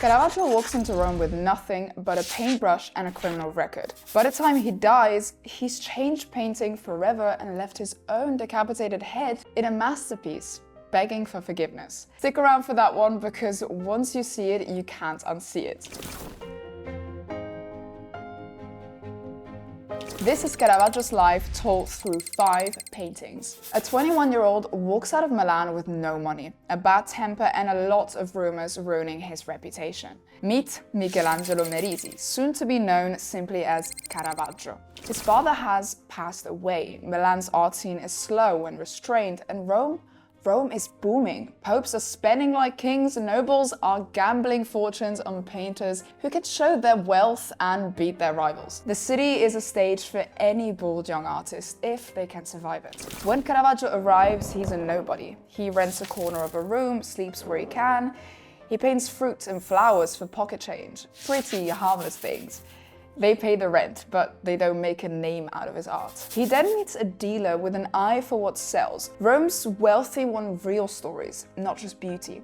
Caravaggio walks into Rome with nothing but a paintbrush and a criminal record. By the time he dies, he's changed painting forever and left his own decapitated head in a masterpiece, begging for forgiveness. Stick around for that one, because once you see it, you can't unsee it. This is Caravaggio's life told through 5 paintings. A 21-year-old walks out of Milan with no money, a bad temper and a lot of rumors ruining his reputation. Meet Michelangelo Merisi, soon to be known simply as Caravaggio. His father has passed away, Milan's art scene is slow and restrained, and Rome is booming. Popes are spending like kings, and nobles are gambling fortunes on painters who can show their wealth and beat their rivals. The city is a stage for any bold young artist, if they can survive it. When Caravaggio arrives, he's a nobody. He rents a corner of a room, sleeps where he can. He paints fruit and flowers for pocket change. Pretty harmless things. They pay the rent, but they don't make a name out of his art. He then meets a dealer with an eye for what sells. Rome's wealthy want real stories, not just beauty.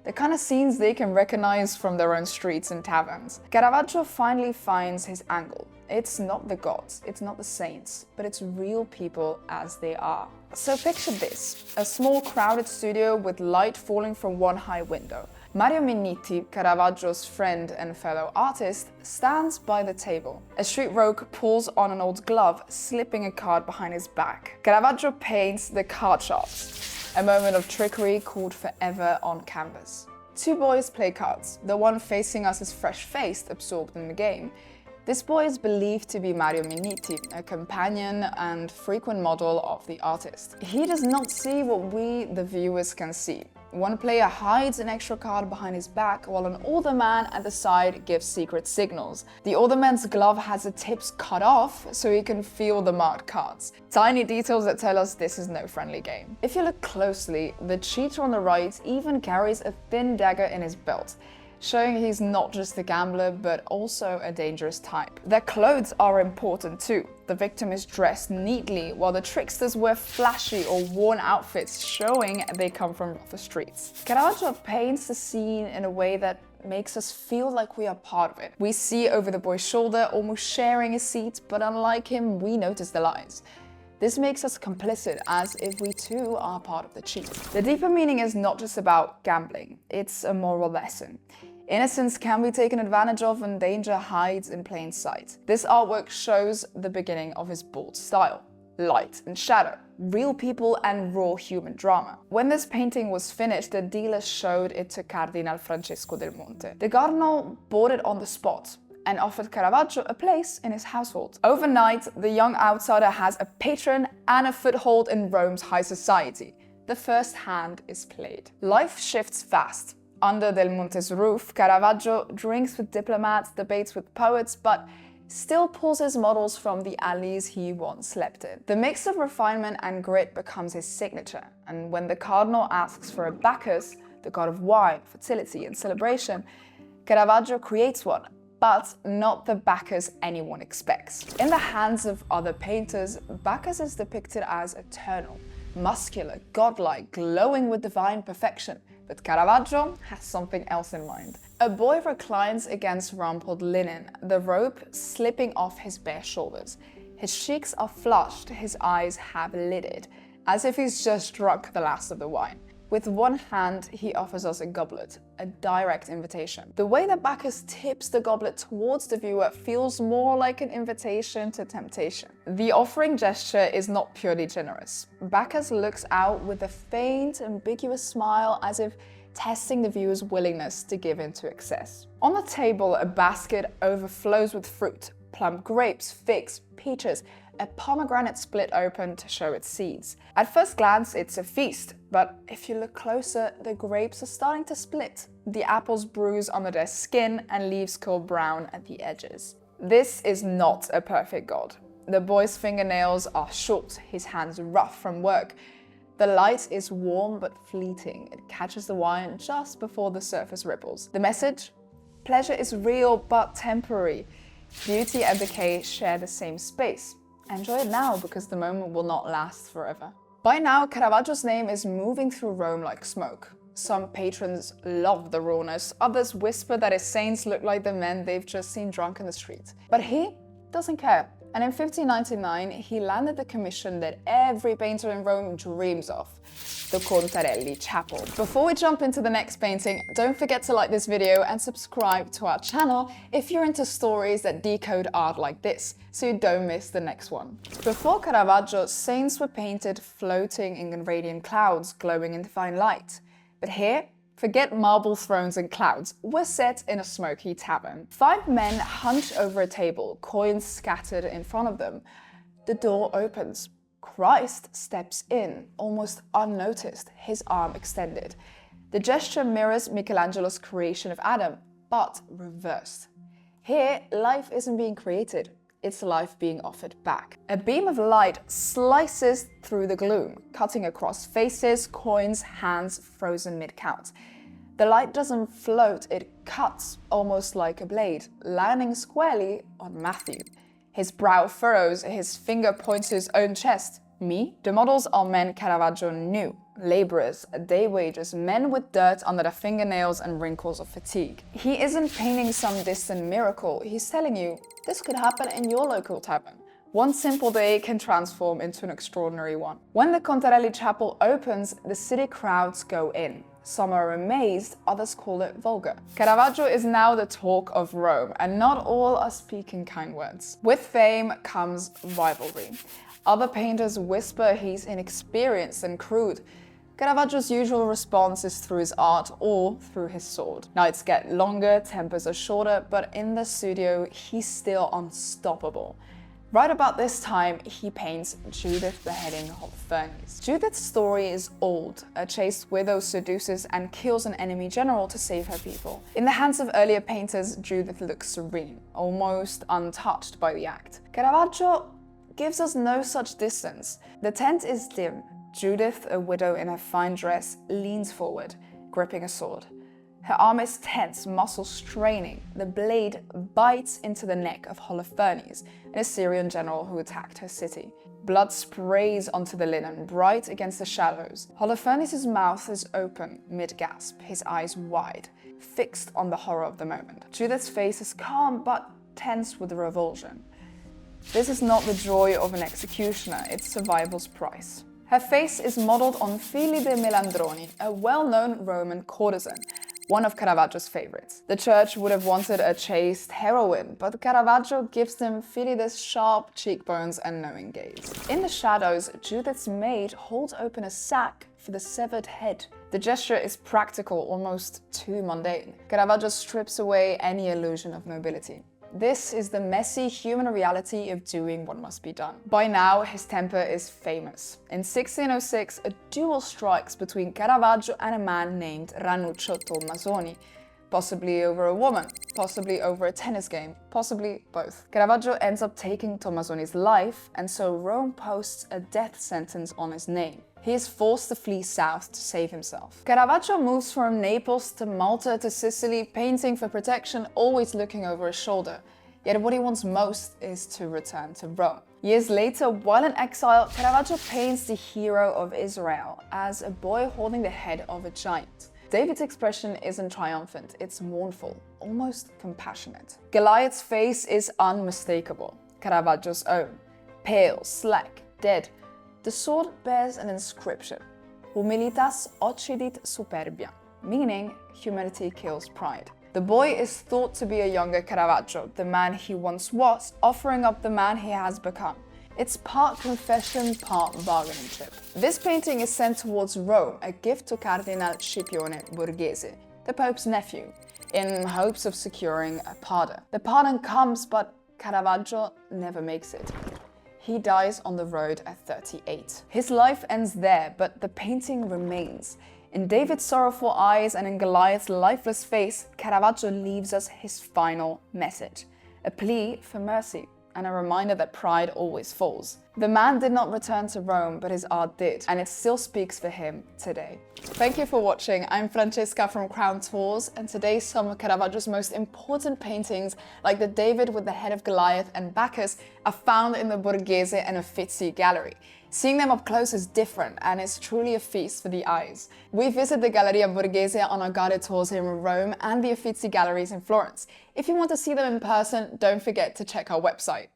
The kind of scenes they can recognize from their own streets and taverns. Caravaggio finally finds his angle. It's not the gods, it's not the saints, but it's real people as they are. So picture this, a small crowded studio with light falling from one high window. Mario Minniti, Caravaggio's friend and fellow artist, stands by the table. A street rogue pulls on an old glove, slipping a card behind his back. Caravaggio paints the Cardsharps, a moment of trickery called forever on canvas. 2 boys play cards. The one facing us is fresh-faced, absorbed in the game. This boy is believed to be Mario Minniti, a companion and frequent model of the artist. He does not see what we, the viewers, can see. One player hides an extra card behind his back, while an older man at the side gives secret signals. The older man's glove has the tips cut off so he can feel the marked cards. Tiny details that tell us this is no friendly game. If you look closely, the cheater on the right even carries a thin dagger in his belt, showing he's not just a gambler, but also a dangerous type. Their clothes are important too. The victim is dressed neatly, while the tricksters wear flashy or worn outfits, showing they come from rougher streets. Caravaggio paints the scene in a way that makes us feel like we are part of it. We see over the boy's shoulder, almost sharing a seat, but unlike him, we notice the lies. This makes us complicit, as if we too are part of the cheat. The deeper meaning is not just about gambling, it's a moral lesson. Innocence can be taken advantage of and danger hides in plain sight. This artwork shows the beginning of his bold style. Light and shadow, real people and raw human drama. When this painting was finished, the dealer showed it to Cardinal Francesco del Monte. The Cardinal bought it on the spot and offered Caravaggio a place in his household. Overnight, the young outsider has a patron and a foothold in Rome's high society. The first hand is played. Life shifts fast. Under Del Monte's roof, Caravaggio drinks with diplomats, debates with poets, but still pulls his models from the alleys he once slept in. The mix of refinement and grit becomes his signature, and when the cardinal asks for a Bacchus, the god of wine, fertility, and celebration, Caravaggio creates one, but not the Bacchus anyone expects. In the hands of other painters, Bacchus is depicted as eternal, muscular, godlike, glowing with divine perfection. But Caravaggio has something else in mind. A boy reclines against rumpled linen, the robe slipping off his bare shoulders. His cheeks are flushed, his eyes have lidded, as if he's just drunk the last of the wine. With one hand, he offers us a goblet, a direct invitation. The way that Bacchus tips the goblet towards the viewer feels more like an invitation to temptation. The offering gesture is not purely generous. Bacchus looks out with a faint, ambiguous smile, as if testing the viewer's willingness to give in to excess. On the table, a basket overflows with fruit: plum grapes, figs, peaches, a pomegranate split open to show its seeds. At first glance, it's a feast, but if you look closer, the grapes are starting to split. The apples bruise under their skin and leaves go brown at the edges. This is not a perfect god. The boy's fingernails are short, his hands rough from work. The light is warm but fleeting. It catches the wine just before the surface ripples. The message? Pleasure is real but temporary. Beauty and decay share the same space. Enjoy it now, because the moment will not last forever. By now, Caravaggio's name is moving through Rome like smoke. Some patrons love the rawness, others whisper that his saints look like the men they've just seen drunk in the street. But he doesn't care. And in 1599, he landed the commission that every painter in Rome dreams of, the Contarelli Chapel. Before we jump into the next painting, don't forget to like this video and subscribe to our channel if you're into stories that decode art like this, so you don't miss the next one. Before Caravaggio, saints were painted floating in radiant clouds, glowing in divine light. But here, forget marble thrones and clouds, we're set in a smoky tavern. 5 men hunch over a table, coins scattered in front of them. The door opens. Christ steps in, almost unnoticed, his arm extended. The gesture mirrors Michelangelo's creation of Adam, but reversed. Here, life isn't being created, it's life being offered back. A beam of light slices through the gloom, cutting across faces, coins, hands frozen mid-count. The light doesn't float, it cuts, almost like a blade, landing squarely on Matthew. His brow furrows, his finger points to his own chest. Me? The models are men Caravaggio knew. Laborers, day wages, men with dirt under their fingernails and wrinkles of fatigue. He isn't painting some distant miracle, he's telling you, this could happen in your local tavern. One simple day can transform into an extraordinary one. When the Contarelli Chapel opens, the city crowds go in. Some are amazed, others call it vulgar. Caravaggio is now the talk of Rome, and not all are speaking kind words. With fame comes rivalry. Other painters whisper he's inexperienced and crude. Caravaggio's usual response is through his art or through his sword. Nights get longer, tempers are shorter, but in the studio, he's still unstoppable. Right about this time, he paints Judith beheading Holofernes. Judith's story is old. A chaste widow seduces and kills an enemy general to save her people. In the hands of earlier painters, Judith looks serene, almost untouched by the act. Caravaggio gives us no such distance. The tent is dim. Judith, a widow in her fine dress, leans forward, gripping a sword. Her arm is tense, muscles straining. The blade bites into the neck of Holofernes, an Assyrian general who attacked her city. Blood sprays onto the linen, bright against the shadows. Holofernes' mouth is open, mid-gasp, his eyes wide, fixed on the horror of the moment. Judith's face is calm, but tense with revulsion. This is not the joy of an executioner, it's survival's price. Her face is modeled on Fili de Melandroni, a well-known Roman courtesan, one of Caravaggio's favorites. The church would have wanted a chaste heroine, but Caravaggio gives them Filide's sharp cheekbones and knowing gaze. In the shadows, Judith's maid holds open a sack for the severed head. The gesture is practical, almost too mundane. Caravaggio strips away any illusion of nobility. This is the messy human reality of doing what must be done. By now, his temper is famous. In 1606, a duel strikes between Caravaggio and a man named Ranuccio Tommasoni, possibly over a woman, possibly over a tennis game, possibly both. Caravaggio ends up taking Tommasoni's life, and so Rome posts a death sentence on his name. He is forced to flee south to save himself. Caravaggio moves from Naples to Malta to Sicily, painting for protection, always looking over his shoulder. Yet what he wants most is to return to Rome. Years later, while in exile, Caravaggio paints the hero of Israel as a boy holding the head of a giant. David's expression isn't triumphant, it's mournful, almost compassionate. Goliath's face is unmistakable, Caravaggio's own. Pale, slack, dead. The sword bears an inscription, Humilitas occidit superbia, meaning humility kills pride. The boy is thought to be a younger Caravaggio, the man he once was, offering up the man he has become. It's part confession, part bargaining chip. This painting is sent towards Rome, a gift to Cardinal Scipione Borghese, the Pope's nephew, in hopes of securing a pardon. The pardon comes, but Caravaggio never makes it. He dies on the road at 38. His life ends there, but the painting remains. In David's sorrowful eyes and in Goliath's lifeless face, Caravaggio leaves us his final message, a plea for mercy and a reminder that pride always falls. The man did not return to Rome, but his art did, and it still speaks for him today. Thank you for watching. I'm Francesca from Crown Tours, and today some of Caravaggio's most important paintings, like the David with the Head of Goliath and Bacchus, are found in the Borghese and Uffizi gallery. Seeing them up close is different and it's truly a feast for the eyes. We visit the Galleria Borghese on our guided tours here in Rome and the Uffizi galleries in Florence. If you want to see them in person, don't forget to check our website.